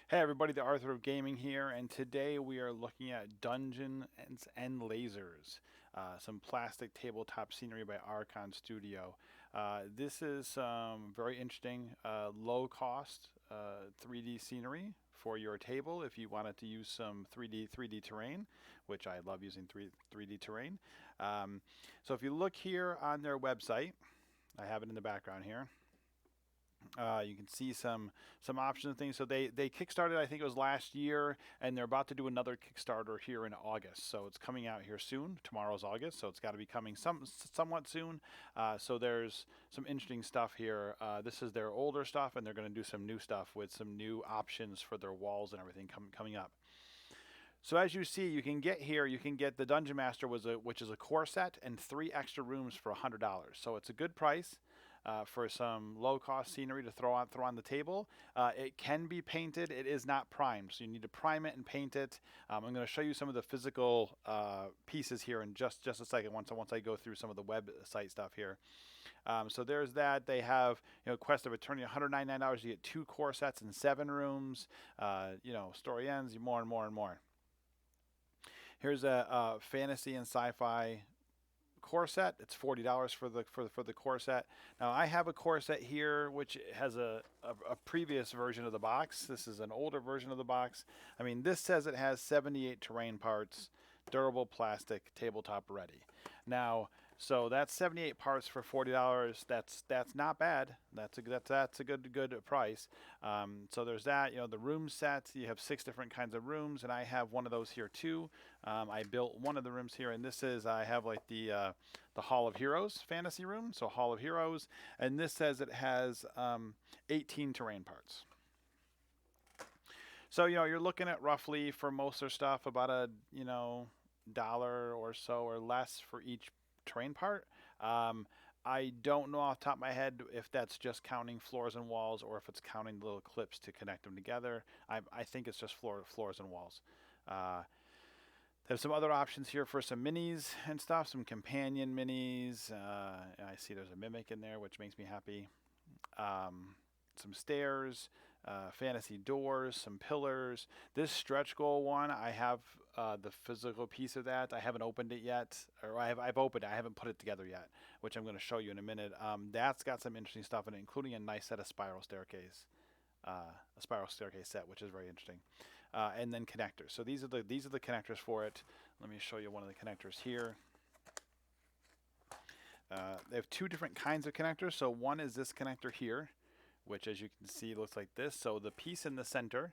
Hey everybody, the Arthur of Gaming here, and today we are looking at Dungeons and Lasers, some plastic tabletop scenery by Archon Studio. This is very interesting, low-cost 3D scenery for your table if you wanted to use some 3D terrain, which I love using 3D terrain. So if you look here on their website, I have it in the background here. You can see some options and things. So they kickstarted, I think it was last year, and they're about to do another Kickstarter here in August. So it's coming out here soon. Tomorrow's August, so it's got to be coming somewhat soon. So there's some interesting stuff here. This is their older stuff, and they're going to do some new stuff with some new options for their walls and everything coming up. So as you see, you can get here. You can get the Dungeon Master, which is a core set, and 3 extra rooms for $100. So it's a good price. For some low-cost scenery to throw on the table. It can be painted. It is not primed, so you need to prime it and paint it. I'm going to show you some of the physical pieces here in just a second. Once I go through some of the website stuff here. So there's that. They have Quest of Eternity, $199. You get 2 core sets and 7 rooms. Story ends. More and more and more. Here's a fantasy and sci-fi core set. It's $40 for the core set. Now I have a core set here which has a previous version of the box. This is an older version of the box. I mean, this says it has 78 terrain parts, durable plastic, tabletop ready. Now, so that's 78 parts for $40. That's not bad. That's a good price. So there's that. The room set. You have 6 different kinds of rooms, and I have one of those here too. I built one of the rooms here, and this is I have like the Hall of Heroes fantasy room. So Hall of Heroes, and this says it has 18 terrain parts. So you're looking at roughly for most of their stuff about a dollar or so or less for each terrain part. I don't know off the top of my head if that's just counting floors and walls or if it's counting the little clips to connect them together. I think it's just floors and walls. There's some other options here for some minis and stuff, some companion minis. I see there's a mimic in there, which makes me happy. Some stairs, fantasy doors, some pillars. This stretch goal one, I have the physical piece of that. I haven't opened it yet, or I've opened it. I haven't put it together yet, which I'm going to show you in a minute. That's got some interesting stuff in it, including a nice set of spiral staircase, set, which is very interesting. And then connectors. So these are the connectors for it. Let me show you one of the connectors here. They have 2 different kinds of connectors. So one is this connector here, which as you can see looks like this. So the piece in the center,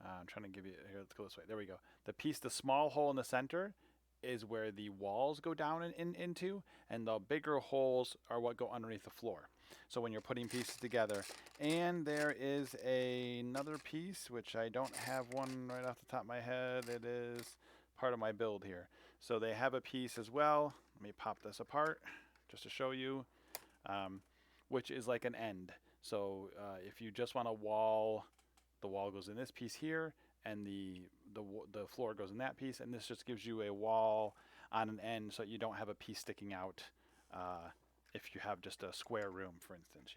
I'm trying to give you, here, let's go this way. There we go. The small hole in the center is where the walls go down into, and the bigger holes are what go underneath the floor. So when you're putting pieces together, and there is another piece, which I don't have one right off the top of my head. It is part of my build here. So they have a piece as well. Let me pop this apart just to show you, which is like an end. So if you just want a wall, the wall goes in this piece here, and the floor goes in that piece, and this just gives you a wall on an end, so you don't have a piece sticking out if you have just a square room, for instance,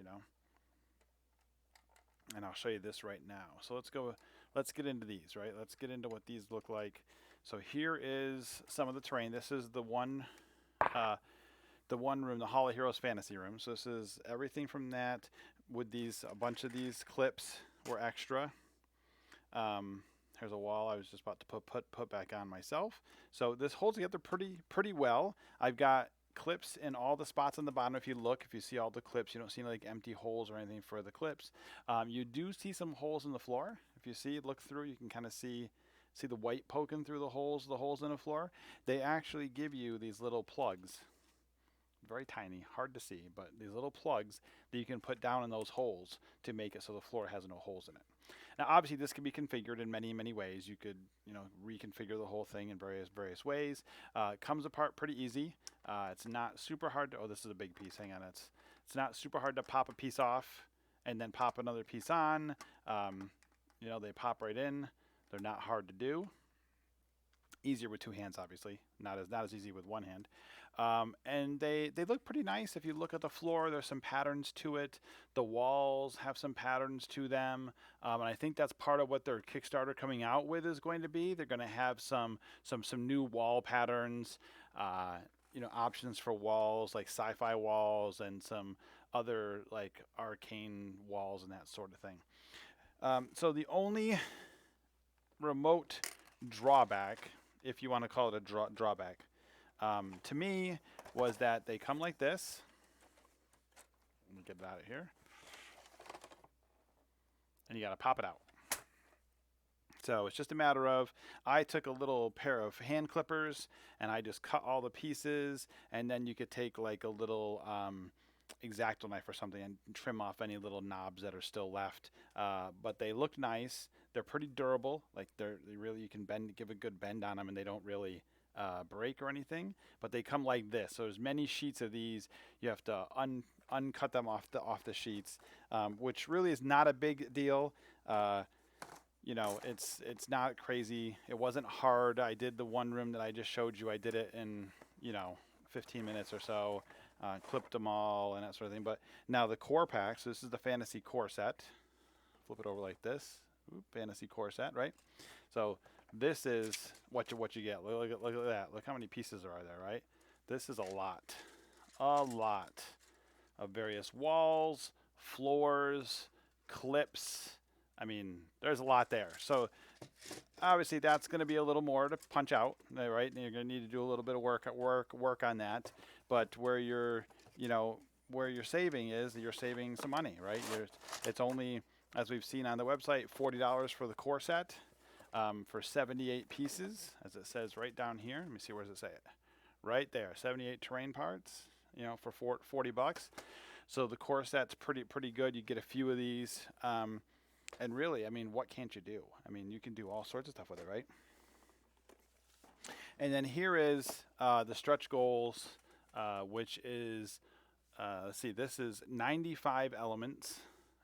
And I'll show you this right now. So let's get into these, right? Let's get into what these look like. So here is some of the terrain. This is the one room, the Hall of Heroes fantasy room. So this is everything from that. With a bunch of these clips were extra. Here's a wall I was just about to put back on myself. So this holds together pretty well. I've got clips in all the spots on the bottom. If you see all the clips, you don't see like empty holes or anything for the clips. You do see some holes in the floor. If you look through, you can kind of see the white poking through the holes in the floor. They actually give you these little plugs. Very tiny, hard to see, but these little plugs that you can put down in those holes to make it so the floor has no holes in it. Now, obviously, this can be configured in many ways. You could, reconfigure the whole thing in various ways. It comes apart pretty easy. It's not super hard to. Oh, this is a big piece. Hang on, it's not super hard to pop a piece off and then pop another piece on. They pop right in. They're not hard to do. Easier with two hands, obviously. Not as easy with one hand. And they look pretty nice. If you look at the floor, there's some patterns to it. The walls have some patterns to them, and I think that's part of what their Kickstarter coming out with is going to be. They're going to have some new wall patterns, options for walls like sci-fi walls and some other like arcane walls and that sort of thing. So the only remote drawback, if you want to call it a drawback, to me was that they come like this. Let me get it out of here. And you got to pop it out. So it's just a matter of, I took a little pair of hand clippers and I just cut all the pieces, and then you could take like a little X-Acto knife or something and trim off any little knobs that are still left. But they look nice. They're pretty durable. Like they really, you can give a good bend on them, and they don't really break or anything. But they come like this. So there's many sheets of these. You have to uncut them off the sheets, which really is not a big deal. It's not crazy. It wasn't hard. I did the one room that I just showed you. I did it in 15 minutes or so. Clipped them all and that sort of thing. But now the core pack. So this is the fantasy core set. Flip it over like this. Fantasy core set, right? So this is what you get. Look at that. Look how many pieces are there, right? This is a lot of various walls, floors, clips. I mean, there's a lot there. So obviously that's going to be a little more to punch out, right? And you're going to need to do a little bit of work on that. But where you're saving is you're saving some money, right? It's only, as we've seen on the website, $40 for the core set for 78 pieces, as it says right down here. Let me see, where does it say it? Right there, 78 terrain parts, for $40. So the core set's pretty good. You get a few of these. And really, I mean, what can't you do? I mean, you can do all sorts of stuff with it, right? And then here is the stretch goals, which is, let's see, this is 95 elements.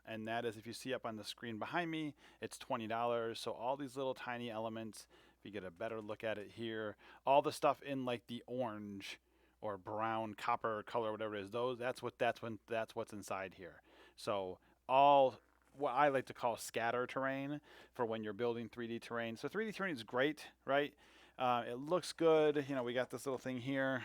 And that is, if you see up on the screen behind me, it's $20. So all these little tiny elements, if you get a better look at it here, all the stuff in like the orange or brown, copper color, whatever it is, that's what's inside here. So all what I like to call scatter terrain for when you're building 3D terrain. So 3D terrain is great, right? It looks good. We got this little thing here.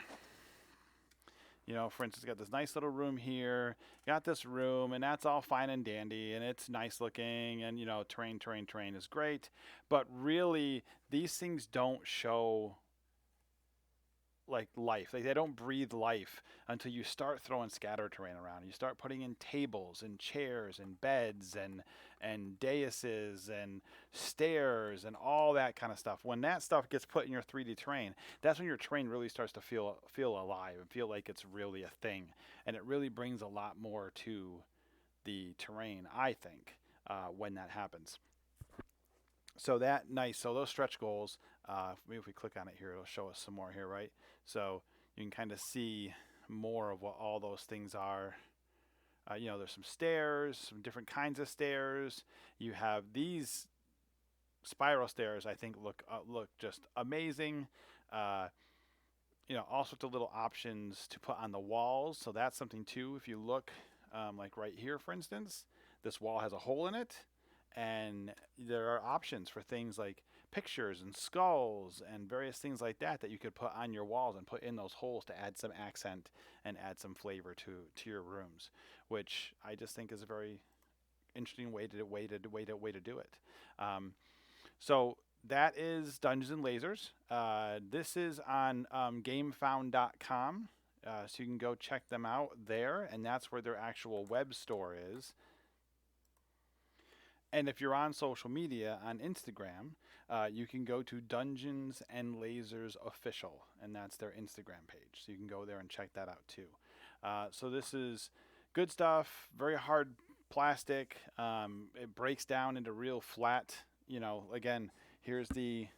For instance, got this nice little room here. Got this room, and that's all fine and dandy, and it's nice looking, and terrain is great. But really, these things don't show like life. Like they don't breathe life until you start throwing scatter terrain around. You start putting in tables and chairs and beds and daises and stairs and all that kind of stuff. When that stuff gets put in your 3D terrain, that's when your terrain really starts to feel alive and feel like it's really a thing. And it really brings a lot more to the terrain, I think, when that happens. So so those stretch goals, maybe if we click on it here, it'll show us some more here, right? So you can kind of see more of what all those things are. There's some stairs, some different kinds of stairs. You have these spiral stairs, I think look just amazing. All sorts of little options to put on the walls. So that's something too. If you look, like right here, for instance, this wall has a hole in it. And there are options for things like pictures and skulls and various things like that you could put on your walls and put in those holes to add some accent and add some flavor to your rooms, which I just think is a very interesting way to do it. So that is Dungeons and Lasers. This is on gamefound.com, so you can go check them out there, and that's where their actual web store is. And if you're on social media, on Instagram, you can go to Dungeons and Lasers Official, and that's their Instagram page. So you can go there and check that out too. So this is good stuff, very hard plastic. It breaks down into real flat, again, here's the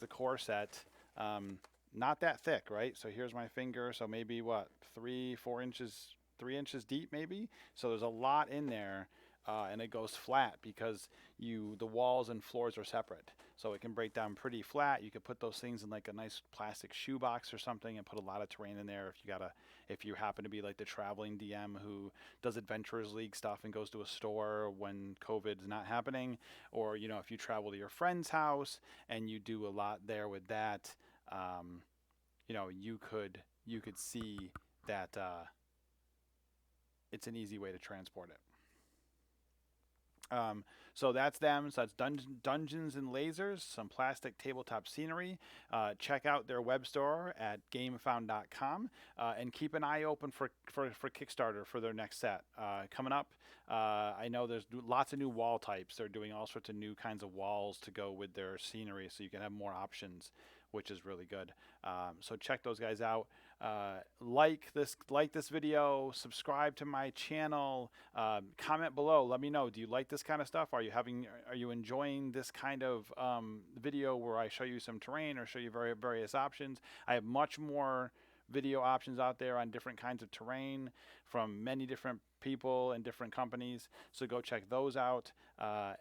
core set. Not that thick, right? So here's my finger, so maybe 3 inches deep maybe. So there's a lot in there. And it goes flat because the walls and floors are separate. so it can break down pretty flat. You could put those things in like a nice plastic shoebox or something and put a lot of terrain in there if you happen to be like the traveling DM who does Adventurers League stuff and goes to a store when COVID's not happening, or if you travel to your friend's house and you do a lot there with that, you could see that it's an easy way to transport it. So that's them. So that's Dungeons and Lasers, some plastic tabletop scenery. Check out their web store at gamefound.com, and keep an eye open for Kickstarter for their next set coming up. I know there's lots of new wall types. They're doing all sorts of new kinds of walls to go with their scenery, so you can have more options, which is really good. So check those guys out. Like this video, subscribe to my channel, comment below. Let me know, do you like this kind of stuff? Are you enjoying this kind of video where I show you some terrain or show you various options? I have much more video options out there on different kinds of terrain from many different people and different companies, so go check those out,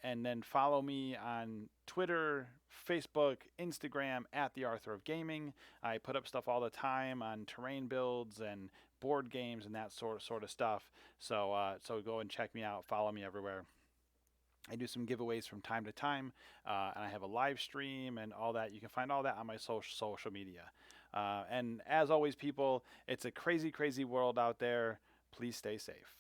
and then follow me on Twitter, Facebook, Instagram at the Arthur of Gaming. I put up stuff all the time on terrain builds and board games and that sort of stuff, so go and check me out, follow me everywhere. I do some giveaways from time to time, and I have a live stream and all that. You can find all that on my social media. And as always, people, it's a crazy, crazy world out there. Please stay safe.